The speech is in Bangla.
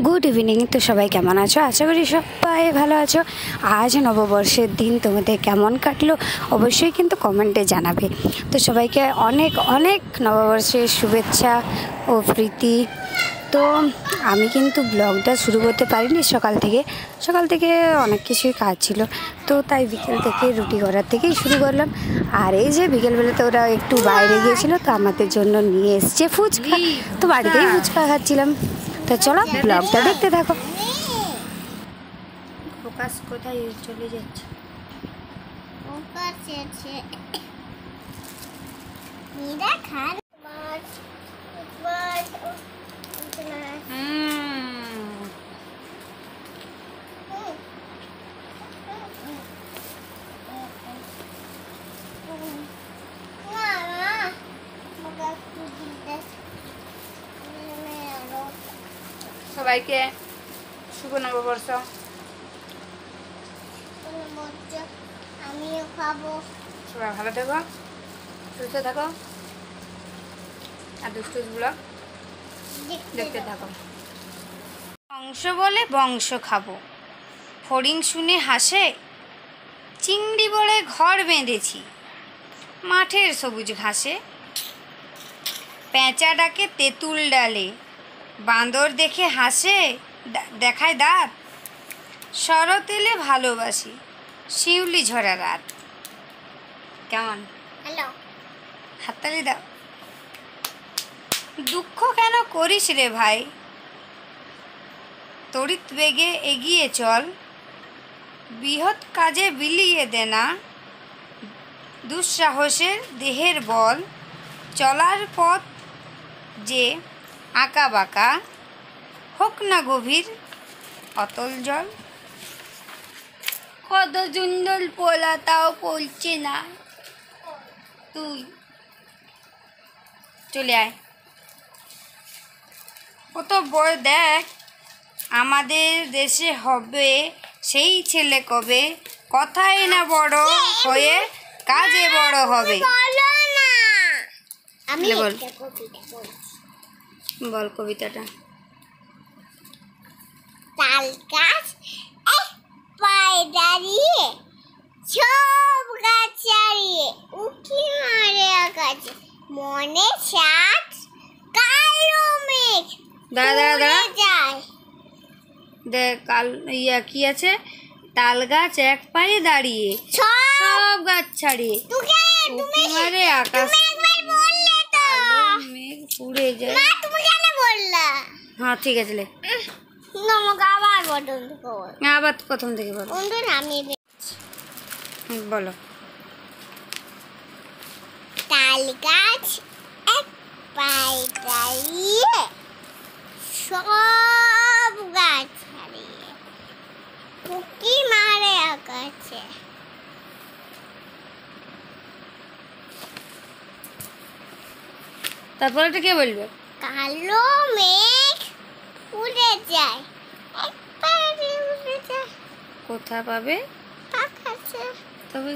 Good evening. तो सबाई केमन आछो? आशा करी सबाई भालो आछो। आज नवबर्षेर दिन तोमादेर केमन काटलो अवश्यई किन्तु कमेंटे जानाबे। तो सबाइके अनेक अनेक नवबर्षेर शुभेच्छा ओ प्रीति। तो आमी किन्तु ब्लगटा शुरू करते पारिनी सकाल थेके अनेक किछुई काज छिलो, तो ताई बिकेल थेके रुटी करार थेकेई शुरू करलाम। आर एई जे बिकेल बेलाते ओरा एकटु बाइरे गियेछिलो, तो आमादेर जोन्नो निये एसेछे फुचका, तो बाड़ितेई फुचका खाচ্ছিলাম। तो चलो ब्लगটা देखते থাকো। ফোকাস কোথায় চলে যাচ্ছে? ফোকাস আছে নিরা খান সবাইকে শুভ নববর্ষ। আমিও খাবো। সবাই ভালো থেকো, সুস্থ থাকো, আর দুষ্টুস ব্লগ দেখতে থাকো। বংশ বলে বংশ খাবো, ফড়িং শুনে হাসে, চিংড়ি বলে ঘর বেঁধেছি মাঠের সবুজ ঘাসে। পেঁচা ডাকে তেঁতুল ডালে, বাঁদর দেখে হাসে দেখায় দাঁত। শরৎ এলে ভালোবাসি, শিউলি ঝরা রাত। কেমন? হ্যালো, হাততালি দাও। দুঃখ কেন করিস রে ভাই, তড়িৎ বেগে এগিয়ে চল। বৃহৎ কাজে বিলিয়ে দে না দুঃসাহসের দেহের বল। চলার পথ যে আঁকা বাঁকা, হোক না গভীর অতল জল। কত সুন্দর পোলা, তাও পড়ছে না। তুই চলে আয়। কত বড় দেখ আমাদের দেশে হবে সেই ছেলে কবে, কথাই না বড় হয়ে কাজে বড় হবে। আমি বল, একটা কবিতা বলছি। বল কবিতাটা। তাল গাছ এক পায়ে দাঁড়িয়ে, সব গাছ ছাড়িয়ে উঁকি মারে আকাশে, মনে সাত কালো মেঘ দাঁড়া উড়ে যায়। দেখ কাল কি আছে? তাল গাছ এক পায়ে দাঁড়িয়ে, সব সব গাছ ছাড়িয়ে উঁকি মারে আকাশ, একবার বললে তো। মেঘ উড়ে যায়। মা, তুমি কেন বললা? হ্যাঁ ঠিক আছে, লে তোমাকে আবার বদল করব। আবার প্রথম থেকে বলো। বন্ধুরা, আমি বলো। তাল গাছ এক পায়ে দাঁড়িয়ে, সব গাছ ছাড়িয়ে উঁকি মারে আকাশে। তারপর এটা কে বলবে? কালো মেঘ উড়ে যায়, এক পায়ে উড়ে যায়। কোথা পাবে আকাশে। তবে